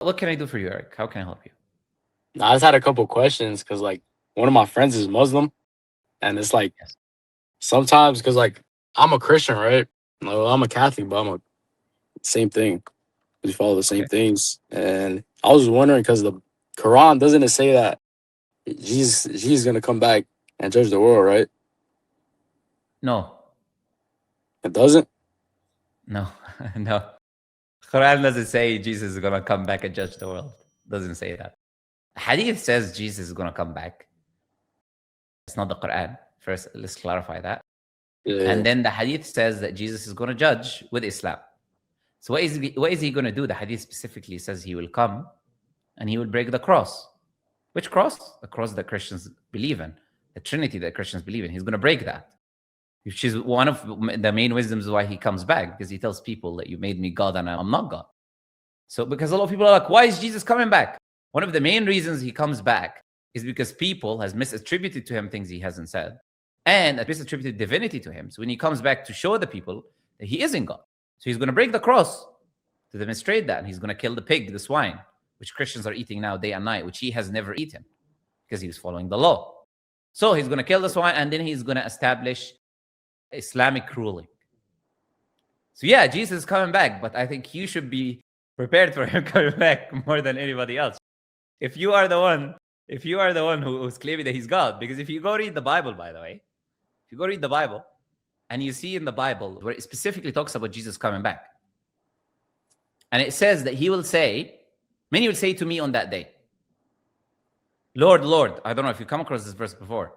What can I do for you, Eric? How can I help you? I just had a couple questions because like one of my friends is Muslim, and it's like Yes. sometimes because like I'm a Christian, right? No, I'm a Catholic, but I'm a same thing. We follow the same Okay. things, and I was wondering because the Quran doesn't it say that Jesus gonna come back and judge the world, right? No, It doesn't. no, no. Quran doesn't say Jesus is gonna come back and judge the world. Doesn't say that. Hadith says Jesus is gonna come back. It's not the Quran. First, let's clarify that. Yeah, And then the Hadith says that Jesus is gonna judge with Islam. So what is he gonna do? The Hadith specifically says he will come and he will break the cross. Which cross? The cross that Christians believe in, the Trinity that Christians believe in. He's gonna break that. Which is one of the main wisdoms why he comes back, because he tells people that you made me God and I'm not God. So because a lot of people are like, why is Jesus coming back? One of the main reasons he comes back is because people has misattributed to him things he hasn't said and misattributed divinity to him. So when he comes back to show the people that he isn't God. So he's going to break the cross to demonstrate that. And he's going to kill the pig, the swine, which Christians are eating now day and night, which he has never eaten because he was following the law. So he's going to kill the swine and then he's going to establish Islamic ruling. So yeah, Jesus is coming back, but I think you should be prepared for him coming back more than anybody else. If you are the one who's claiming that he's God, because if you go read the Bible, by the way, if you go read the Bible and you see in the Bible where it specifically talks about Jesus coming back, and it says that he will say, many will say to me on that day, Lord, Lord. I don't know if you come across this verse before.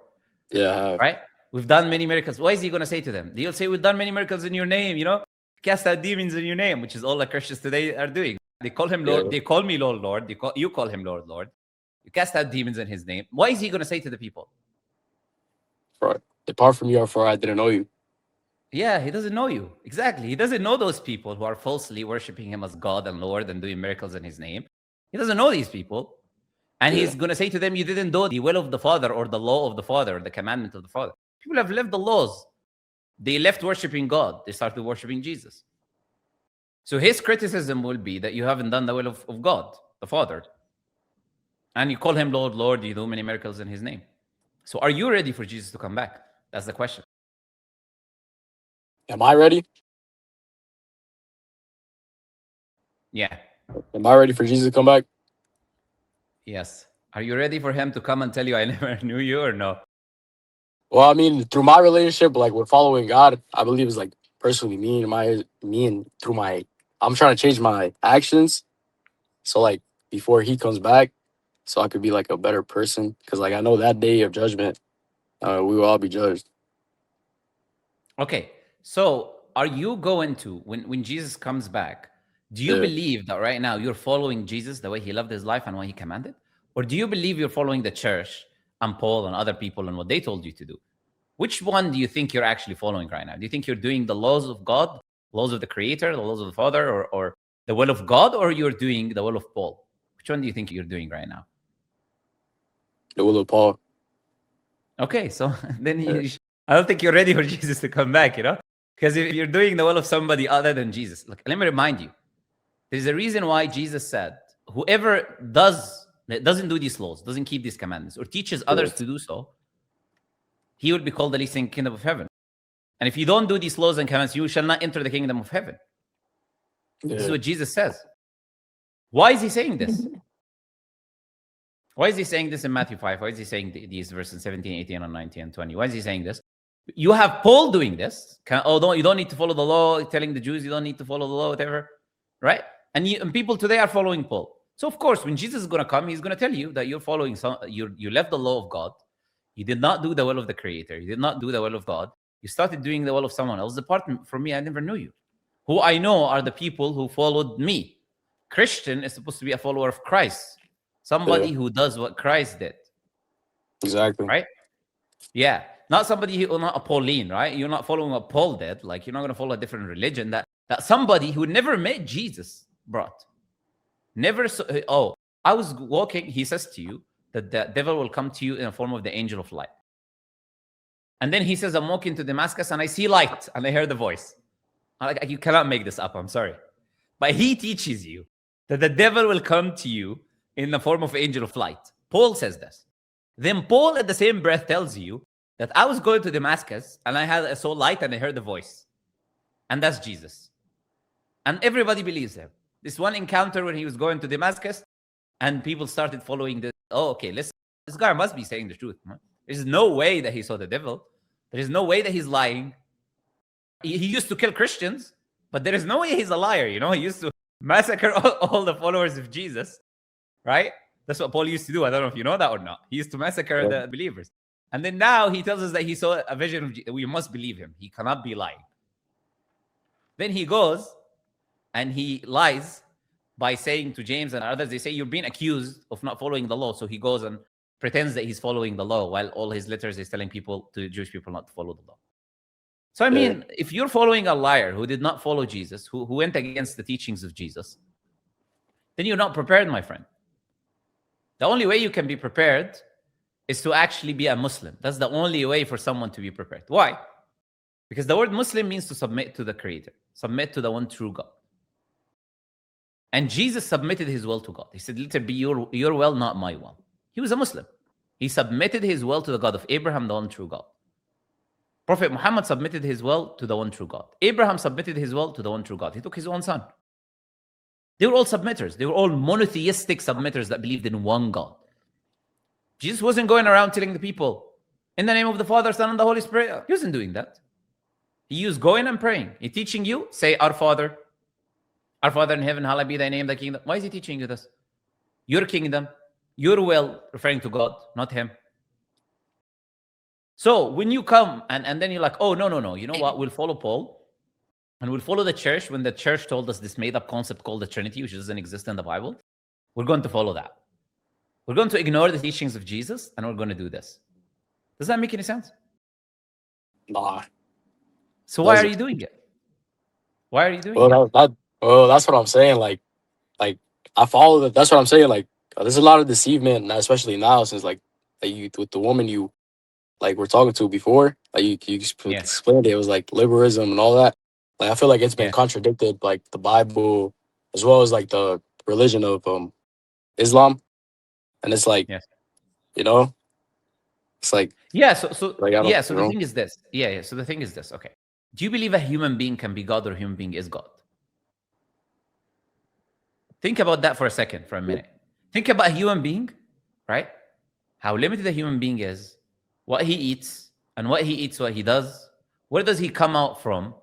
yeah, Right? We've done many miracles. What is he going to say to them? He'll say, we've done many miracles in your name, cast out demons in your name, which is all the Christians today are doing. They call him yeah. Lord. They call me Lord, Lord. You call him Lord, Lord. You cast out demons in his name. What is he going to say to the people? For depart from you, for I didn't know you. Yeah, he doesn't know you. Exactly. He doesn't know those people who are falsely worshiping him as God and Lord and doing miracles in his name. He doesn't know these people. And Yeah, he's going to say to them, you didn't do the will of the Father or the law of the Father or the commandment of the Father. People have left the laws. They left worshiping God. They started worshiping Jesus. So his criticism will be that you haven't done the will of God, the Father. And you call him Lord, Lord, you do many miracles in his name. So are you ready for Jesus to come back? That's the question. am I ready? Yeah. Am I ready for Jesus to come back? Yes. Are you ready for him to come and tell you I never knew you or no? Well, I mean, through my relationship, like with following God, I believe it's like personally me and through my, I'm trying to change my actions. So like before he comes back, so I could be like a better person. Cause like I know that day of judgment, we will all be judged. Okay. So are you going to, when Jesus comes back, do you Yeah. believe that right now you're following Jesus the way he loved his life and what he commanded? Or do you believe you're following the church and Paul and other people and what they told you to do? Which one do you think you're actually following right now? Do you think you're doing the laws of God, laws of the Creator, the laws of the Father, or the will of God, or you're doing the will of Paul? Which one do you think you're doing right now? The will of Paul. Okay, so then Yeah. I don't think you're ready for Jesus to come back, Because if you're doing the will of somebody other than Jesus, look, let me remind you, there's a reason why Jesus said, whoever doesn't do these laws, doesn't keep these commandments, or teaches Yeah. others to do so, he will be called the least in the kingdom of heaven. And if you don't do these laws and commandments, you shall not enter the kingdom of heaven. This is Yeah. what Jesus says. Why is he saying this? Why is he saying this in Matthew 5? Why is he saying these verses 17, 18, and 19, and 20? Why is he saying this? You have Paul doing this. You don't need to follow the law, telling the Jews you don't need to follow the law, whatever. Right? And people today are following Paul. So, of course, when Jesus is going to come, he's going to tell you that you're following you left the law of God. You did not do the will of the Creator. You did not do the will of God. You started doing the will of someone else. Depart from me, I never knew you. Who I know are the people who followed me. Christian is supposed to be a follower of Christ. Yeah. Somebody who does what Christ did. Exactly. Right? Yeah. Not somebody who, not a Pauline, right? You're not following what Paul did. Like, you're not going to follow a different religion that somebody who never met Jesus brought. Never oh, I was walking, he says to you that the devil will come to you in the form of the angel of light. And then he says, I'm walking to Damascus and I see light and I hear the voice. I'm like, you cannot make this up. I'm sorry. But he teaches you that the devil will come to you in the form of angel of light. Paul says this. Then Paul at the same breath tells you that I was going to Damascus and I saw light and I heard a voice. And that's Jesus. And everybody believes him. This one encounter when he was going to Damascus and people started following this. Oh, okay, listen, this guy must be saying the truth. There's no way that he saw the devil. There is no way that he's lying. He used to kill Christians, but there is no way he's a liar. You know, he used to massacre all the followers of Jesus, right? That's what Paul used to do. I don't know if you know that or not. He used to massacre the believers. And then now he tells us that he saw a vision of Jesus. We must believe him. He cannot be lying. Then he goes and he lies by saying to James and others, they say, you're being accused of not following the law. So he goes and pretends that he's following the law while all his letters is telling people, to Jewish people, not to follow the law. So, I mean, if you're following a liar who did not follow Jesus, who went against the teachings of Jesus, then you're not prepared, my friend. The only way you can be prepared is to actually be a Muslim. That's the only way for someone to be prepared. Why? Because the word Muslim means to submit to the Creator, submit to the one true God. And Jesus submitted his will to God. He said, let it be your will, not my will. He was a Muslim. He submitted his will to the God of Abraham, the one true God. Prophet Muhammad submitted his will to the one true God. Abraham submitted his will to the one true God. He took his own son. They were all submitters. They were all monotheistic submitters that believed in one God. Jesus wasn't going around telling the people, in the name of the Father, Son, and the Holy Spirit. He wasn't doing that. He was going and praying. He's teaching you, say, Our Father in heaven, hallowed be thy name, thy kingdom. Why is he teaching you this? Your kingdom, your will, referring to God, not him. So when you come and then you're like, oh, no, you know what? We'll follow Paul and we'll follow the church when the church told us this made-up concept called the Trinity, which doesn't exist in the Bible. We're going to follow that. We're going to ignore the teachings of Jesus and we're going to do this. Does that make any sense? Nah. So why are you doing it? Why are you doing it? That's what I'm saying. Like I follow that. That's what I'm saying. Like there's a lot of deceivement, especially now, since like you with the woman you like were talking to before. Like you explained it was like liberalism and all that. Like I feel like it's been contradicted, like the Bible as well as like the religion of Islam, and it's like you know, it's like So like, the thing is this. So the thing is this. Okay, do you believe a human being can be God or a human being is God? Think about that for a second, for a minute. Think about a human being, right? How limited a human being is, what he eats, and what he eats, what he does. Where does he come out from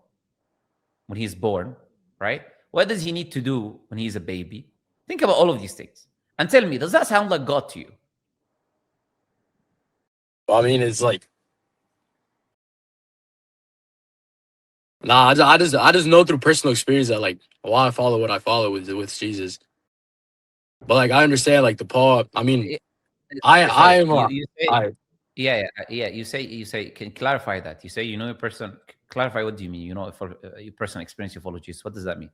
when he's born, right? What does he need to do when he's a baby? Think about all of these things. And tell me, does that sound like God to you? I mean, it's like, nah, I just know through personal experience that like why I follow what I follow with Jesus. But like I understand like the Paul. I mean, You say. Can you clarify that? You say you know a person. Clarify what do you mean? You know, for your personal experience, you follow Jesus. What does that mean?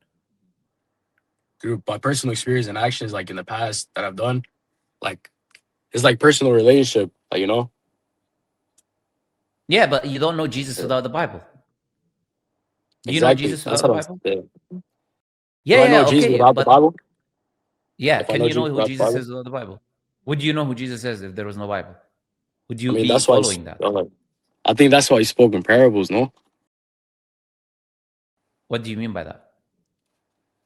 Through my personal experience and actions, like in the past that I've done, like it's like personal relationship, like you know. Yeah, but you don't know Jesus without the Bible. Do you know Jesus without the Bible? Do I know Jesus without the Bible? Yeah, can you know who Jesus is without the Bible? Would you know who Jesus is if there was no Bible? Would you be following that? I think that's why he spoke in parables, no? What do you mean by that?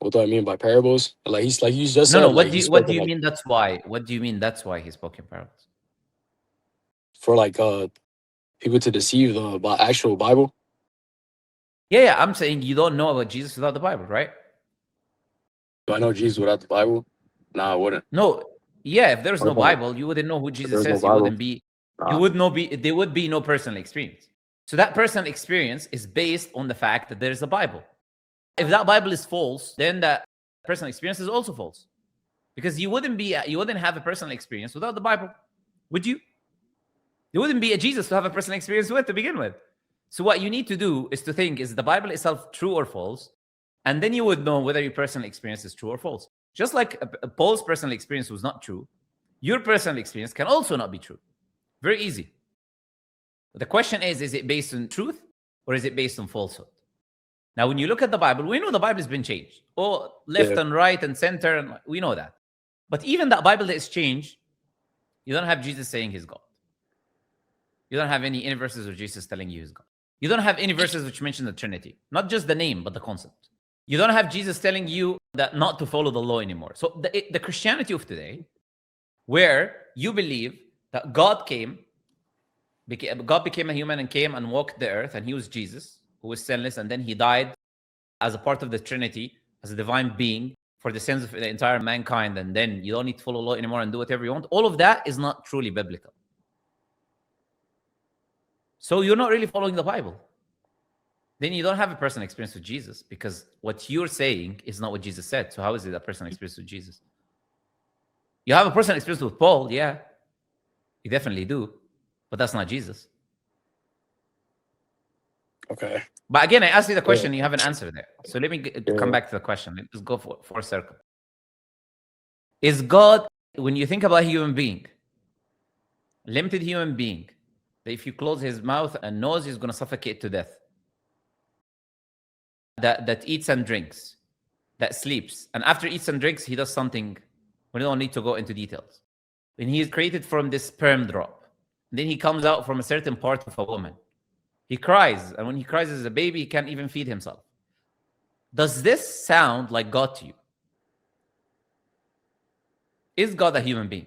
What do I mean by parables? Like he's like you just said. No. What do you mean? That's why. What do you mean? That's why he spoke in parables. For like people to deceive the actual Bible. Yeah. I'm saying you don't know about Jesus without the Bible, right? Do I know Jesus without the Bible? Nah, I wouldn't. No. Yeah, if there's no Bible, you wouldn't know who Jesus is. You wouldn't be. You would know. There would be no personal experience. So that personal experience is based on the fact that there's a Bible. If that Bible is false, then that personal experience is also false, because you wouldn't have a personal experience without the Bible, would you? There wouldn't be a Jesus to have a personal experience with to begin with. So what you need to do is to think: is the Bible itself true or false? And then you would know whether your personal experience is true or false. Just like Paul's personal experience was not true, your personal experience can also not be true. Very easy. But the question is it based on truth or is it based on falsehood? Now, when you look at the Bible, we know the Bible has been changed. Oh, left and right and center, and we know that. But even that Bible that is changed, you don't have Jesus saying he's God. You don't have any verses of Jesus telling you he's God. You don't have any verses which mention the Trinity, not just the name, but the concept. You don't have Jesus telling you that not to follow the law anymore. So the Christianity of today, where you believe that God became a human and came and walked the earth, and he was Jesus, who was sinless, and then he died as a part of the Trinity, as a divine being for the sins of the entire mankind, and then you don't need to follow law anymore and do whatever you want. All of that is not truly biblical. So you're not really following the Bible. Then you don't have a personal experience with Jesus, because what you're saying is not what Jesus said. So how is it a personal experience with Jesus? You have a personal experience with Paul, yeah. You definitely do. But that's not Jesus. Okay. But again, I asked you the question, you haven't answered it. So let me come back to the question. Let's go for a circle. Is God, when you think about a human being, limited human being, that if you close his mouth and nose, he's going to suffocate to death, that eats and drinks, that sleeps, and after eats and drinks, he does something. We don't need to go into details. When he is created from this sperm drop, then he comes out from a certain part of a woman. He cries, and when he cries as a baby, he can't even feed himself. Does this sound like God to you? Is God a human being?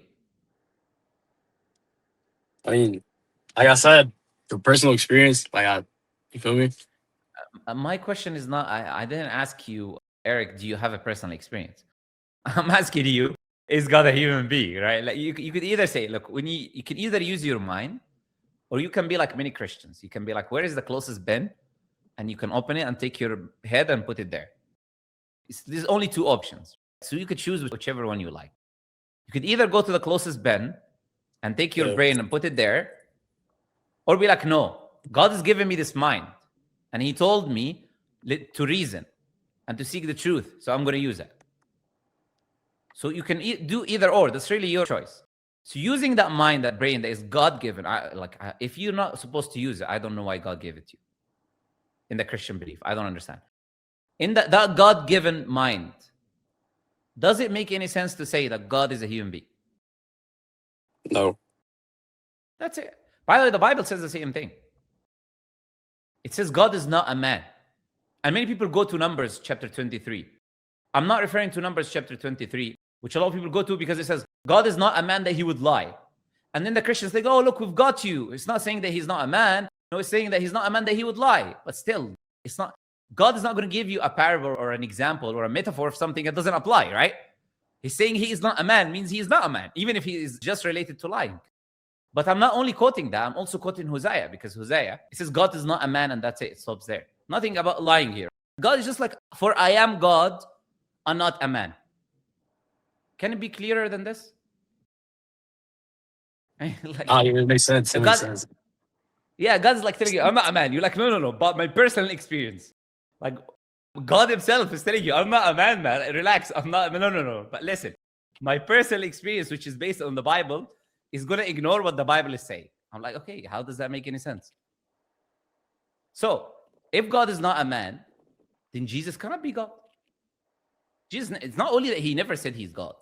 I mean, like I said, through personal experience, you feel me? My question is not, I didn't ask you, Eric, do you have a personal experience? I'm asking you, is God a human being, right? Like you could either say, look, when you can either use your mind, or you can be like many Christians. You can be like, where is the closest bin? And you can open it and take your head and put it there. There's only two options. So you could choose whichever one you like. You could either go to the closest bin and take your brain and put it there, or be like, no, God has given me this mind, and he told me to reason and to seek the truth, so I'm going to use it. So you can do either or. That's really your choice. So using that mind, that brain that is God-given, if you're not supposed to use it, I don't know why God gave it to you. In the Christian belief, I don't understand. In that God-given mind, does it make any sense to say that God is a human being? No. That's it. By the way, the Bible says the same thing. It says God is not a man. And many people go to Numbers chapter 23. I'm not referring to Numbers chapter 23, which a lot of people go to because it says, God is not a man that he would lie. And then the Christians think, oh, look, we've got you. It's not saying that he's not a man. No, it's saying that he's not a man that he would lie. But still, it's not. God is not going to give you a parable or an example or a metaphor of something that doesn't apply, right? He's saying he is not a man means he is not a man, even if he is just related to lying. But I'm not only quoting that, I'm also quoting Hosea, because Hosea, it says God is not a man, and that's it. It stops there. Nothing about lying here. God is just like, for I am God and not a man. Can it be clearer than this? It makes sense. It makes sense. Yeah, God's like telling you, I'm not a man. You're like, no. But my personal experience. Like, God himself is telling you, I'm not a man. Relax. I'm not. No. But listen, my personal experience, which is based on the Bible, is going to ignore what the Bible is saying. I'm like, okay, how does that make any sense? So, if God is not a man, then Jesus cannot be God. Jesus, it's not only that he never said he's God.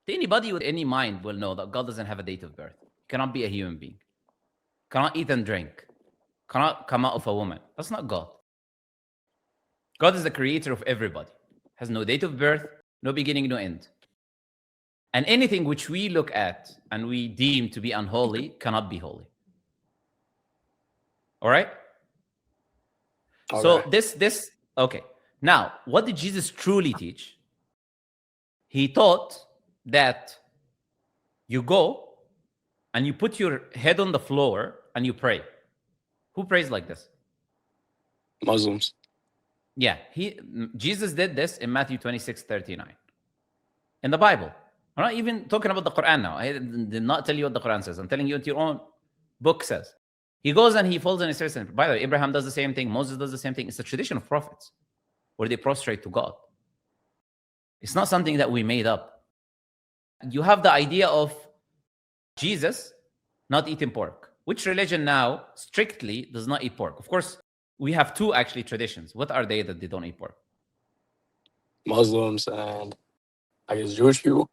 Anybody with any mind will know that God doesn't have a date of birth. He cannot be a human being. Cannot eat and drink. Cannot come out of a woman. That's not God. God is the creator of everybody. Has no date of birth, no beginning, no end. And anything which we look at and we deem to be unholy cannot be holy. All right? Okay. So this, okay. Now, what did Jesus truly teach? He taught that you go and you put your head on the floor and you pray. Who prays like this? Muslims. Yeah, Jesus did this in Matthew 26:39. In the Bible. I'm not even talking about the Quran now. I did not tell you what the Quran says. I'm telling you what your own book says. He goes and he falls on his face. By the way, Abraham does the same thing. Moses does the same thing. It's a tradition of prophets where they prostrate to God. It's not something that we made up. You have the idea of Jesus not eating pork. Which religion now strictly does not eat pork? Of course, We have two actually traditions. What are they that they don't eat pork? Muslims and I guess Jewish people.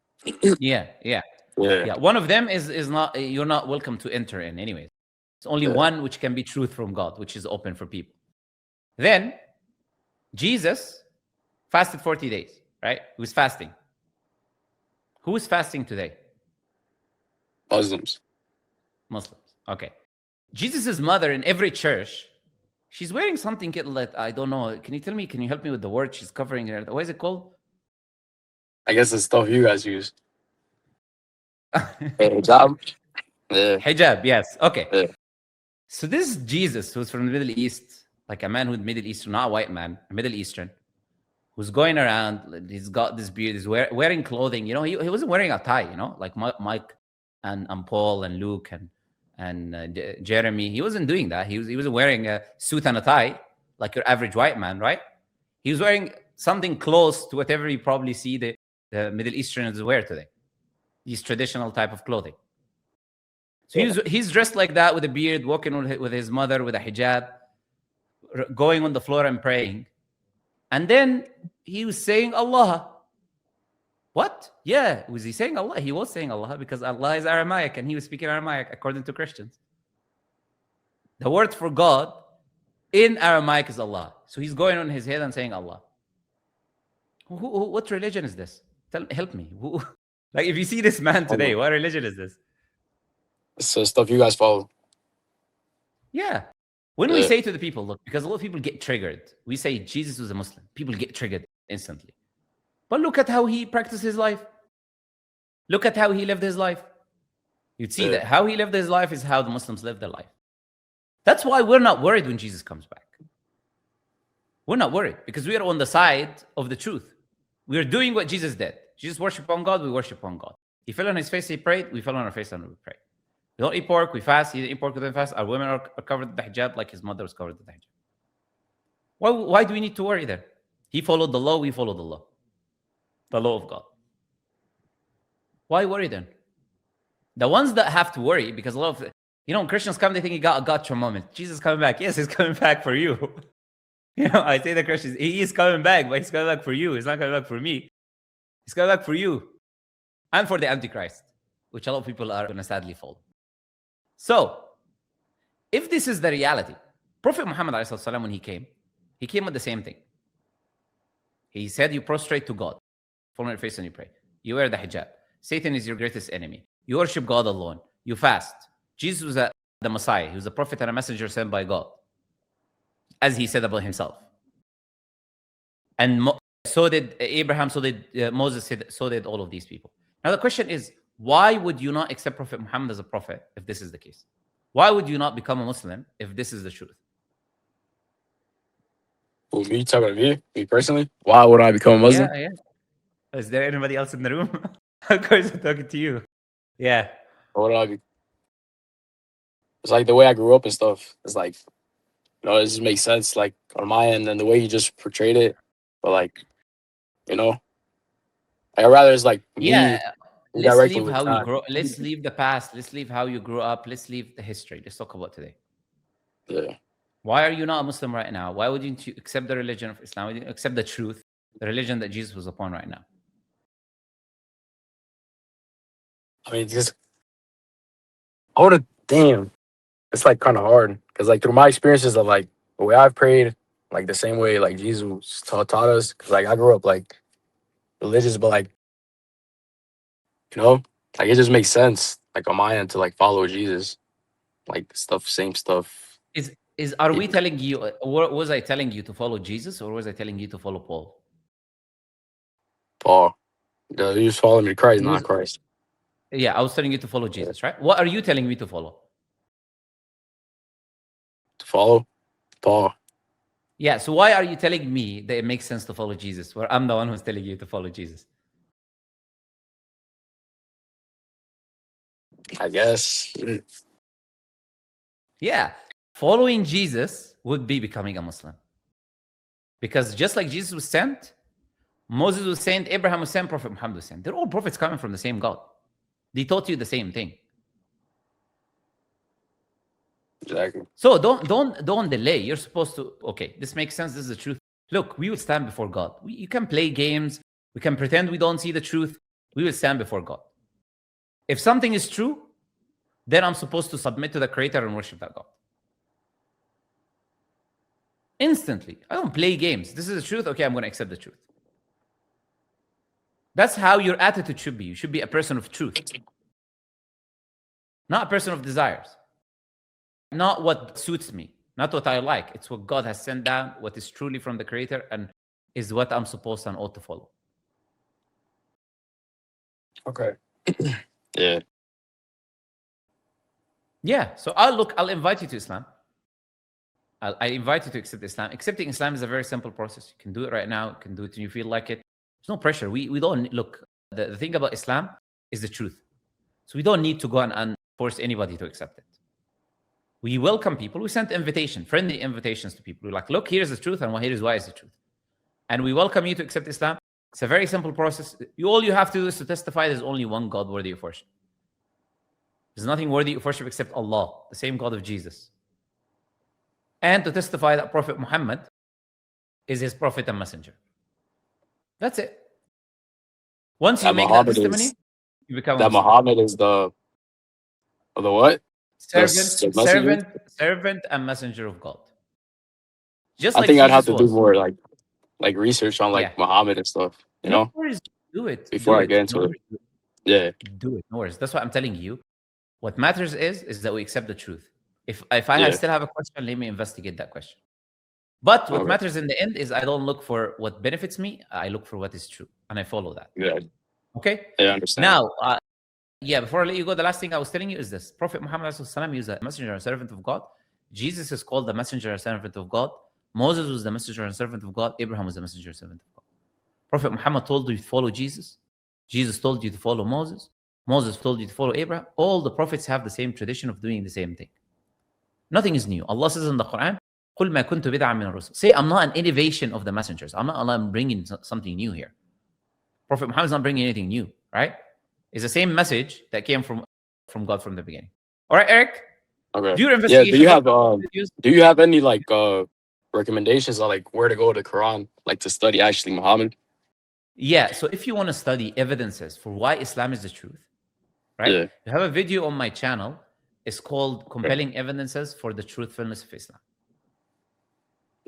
Yeah, yeah, Yeah. yeah. One of them is not, you're not welcome to enter in anyways. It's only Yeah. one which can be truth from God, which is open for people. Then Jesus fasted 40 days, right? He was fasting. Who is fasting today? Muslims. Muslims. Okay. Jesus' mother in every church, she's wearing something that I don't know. Can you tell me? Can you help me with the word she's covering her? What is it called? I guess the stuff you guys use. Hey, job. Yeah. Hijab, yes. Okay. Yeah. So this is Jesus, who's from the Middle East, like a man who's Middle Eastern, not a white man, a Middle Eastern, who's going around. He's got this beard. He's wearing clothing. You know, he wasn't wearing a tie. You know, like Mike and Paul and Luke and Jeremy. He wasn't doing that. He wasn't wearing a suit and a tie like your average white man, right? He was wearing something close to whatever you probably see the Middle Easterners wear today. These traditional type of clothing. So he's dressed like that with a beard, walking with his mother with a hijab, going on the floor and praying. And then he was saying Allah. What? Yeah, was he saying Allah? He was saying Allah because Allah is Aramaic and he was speaking Aramaic according to Christians. The word for God in Aramaic is Allah. So he's going on his head and saying Allah. What religion is this? Help me. Like if you see this man today, what religion is this? So stuff you guys follow. Yeah. When we say to the people, look, because a lot of people get triggered, we say Jesus was a Muslim. People get triggered instantly. But look at how he practiced his life. Look at how he lived his life. You'd see that how he lived his life is how the Muslims live their life. That's why we're not worried when Jesus comes back. We're not worried because we are on the side of the truth. We are doing what Jesus did. Jesus worshiped on God, we worship on God. He fell on his face, he prayed, we fell on our face and we prayed. We don't eat pork, we fast. He didn't eat pork, we didn't fast. Our women are covered with the hijab like his mother was covered with the hijab. Why do we need to worry then? He followed the law, we follow the law. The law of God. Why worry then? The ones that have to worry, because a lot of, Christians come, they think he got a gotcha moment. Jesus coming back. Yes, he's coming back for you. I say the Christians, he is coming back, but he's coming back for you. He's not coming back for me. He's coming back for you and for the Antichrist, which a lot of people are going to sadly fall. So, if this is the reality, Prophet Muhammad, when he came with the same thing. He said, you prostrate to God, fall on your face and you pray. You wear the hijab. Satan is your greatest enemy. You worship God alone. You fast. Jesus was the Messiah. He was a prophet and a messenger sent by God, as he said about himself. And so did Abraham, so did Moses, so did all of these people. Now the question is, why would you not accept Prophet Muhammad as a prophet if this is the case? Why would you not become a Muslim if this is the truth? Well, me talking to me personally, why would I become a Muslim? Yeah. Is there anybody else in the room? Of course, I'm talking to you. Yeah. What would I be? It's like the way I grew up and stuff. It's like, it just makes sense, like on my end, and the way you just portrayed it. But like, I'd rather it's like me. Let's leave how you grow. Let's leave the past. Let's leave how you grew up. Let's leave the history. Let's talk about today. Yeah. Why are you not a Muslim right now? Why wouldn't you accept the religion of Islam? Why wouldn't you accept the truth, the religion that Jesus was upon right now? I mean, damn. It's like kind of hard because like through my experiences of like the way I've prayed, like the same way like Jesus taught us. Because like I grew up like religious, but like like it just makes sense like on my end to like follow Jesus, like same stuff. Are we telling you? Was I telling you to follow Jesus, or was I telling you to follow Paul? Paul, you just follow me, Christ, not Christ. Yeah, I was telling you to follow Jesus, right? What are you telling me to follow? To follow Paul. Yeah, so why are you telling me that it makes sense to follow Jesus, where I'm the one who's telling you to follow Jesus? I guess. Yeah, following Jesus would be becoming a Muslim. Because just like Jesus was sent, Moses was sent, Abraham was sent, Prophet Muhammad was sent. They're all prophets coming from the same God. They taught you the same thing. Exactly. So don't delay. You're supposed to. Okay, this makes sense. This is the truth. Look, we will stand before God. You can play games. We can pretend we don't see the truth. We will stand before God. If something is true, then I'm supposed to submit to the Creator and worship that God. Instantly. I don't play games. This is the truth. Okay, I'm going to accept the truth. That's how your attitude should be. You should be a person of truth, not a person of desires. Not what suits me, not what I like. It's what God has sent down, what is truly from the Creator, and is what I'm supposed and ought to follow. Okay. Yeah. Yeah. So I'll invite you to Islam. I invite you to accept Islam. Accepting Islam is a very simple process. You can do it right now. You can do it when you feel like it. There's no pressure. We don't look. The thing about Islam is the truth. So we don't need to go and force anybody to accept it. We welcome people. We send friendly invitations to people. We're like, look, here's the truth, and here is why is the truth. And we welcome you to accept Islam. It's a very simple process. All you have to do is to testify there's only one God worthy of worship. There's nothing worthy of worship except Allah, the same God of Jesus. And to testify that Prophet Muhammad is his prophet and messenger. That's it. Once you make that testimony, you become that Muhammad is the what? Servant and messenger of God. Just I think I'd have to do more like research on Muhammad and stuff. You know, do it before I get into it. Yeah, do it. No worries. That's what I'm telling you. What matters is that we accept the truth. If I still have a question, let me investigate that question. But what matters in the end is I don't look for what benefits me. I look for what is true, and I follow that. Yeah. Okay. I understand. Now, before I let you go, the last thing I was telling you is this: Prophet Muhammad ﷺ is a messenger and servant of God. Jesus is called the messenger and servant of God. Moses was the messenger and servant of God. Abraham was the messenger and servant of God. Prophet Muhammad told you to follow Jesus. Jesus told you to follow Moses. Moses told you to follow Abraham. All the prophets have the same tradition of doing the same thing. Nothing is new. Allah says in the Quran, قُلْ مَا كُنْتُ بِدْعًا مِنَ الرُّسُلِ. Say, I'm not an innovation of the messengers. I'm bringing something new here. Prophet Muhammad is not bringing anything new, right? It's the same message that came from God from the beginning. All right, Eric? Okay. Do your investigation. Do you have any recommendations on where to go to Quran, to study actually Muhammad? Yeah, so if you want to study evidences for why Islam is the truth, right? Yeah. You have a video on my channel. It's called Compelling Evidences for the Truthfulness of Islam.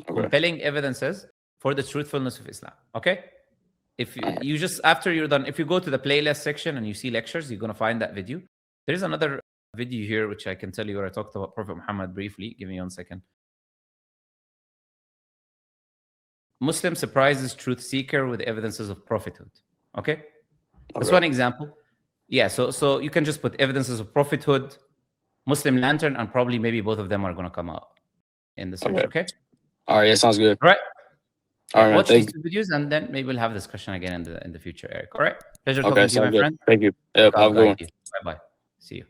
Okay. Compelling Evidences for the Truthfulness of Islam. Okay? If you just, after you're done, if you go to the playlist section and you see lectures, you're going to find that video. There is another video here, which I can tell you where I talked about Prophet Muhammad briefly. Give me 1 second. Muslim surprises truth seeker with evidences of prophethood. Okay? That's one example. Yeah, so you can just put evidences of prophethood, Muslim lantern, and probably maybe both of them are going to come out in the search. Okay? All right, yeah, sounds good. All right. All right, watch these two videos, and then maybe we'll have a discussion again in the future, Eric. All right? Pleasure talking to you, my friend. Thank you. Yep, have a good one. Bye-bye. See you.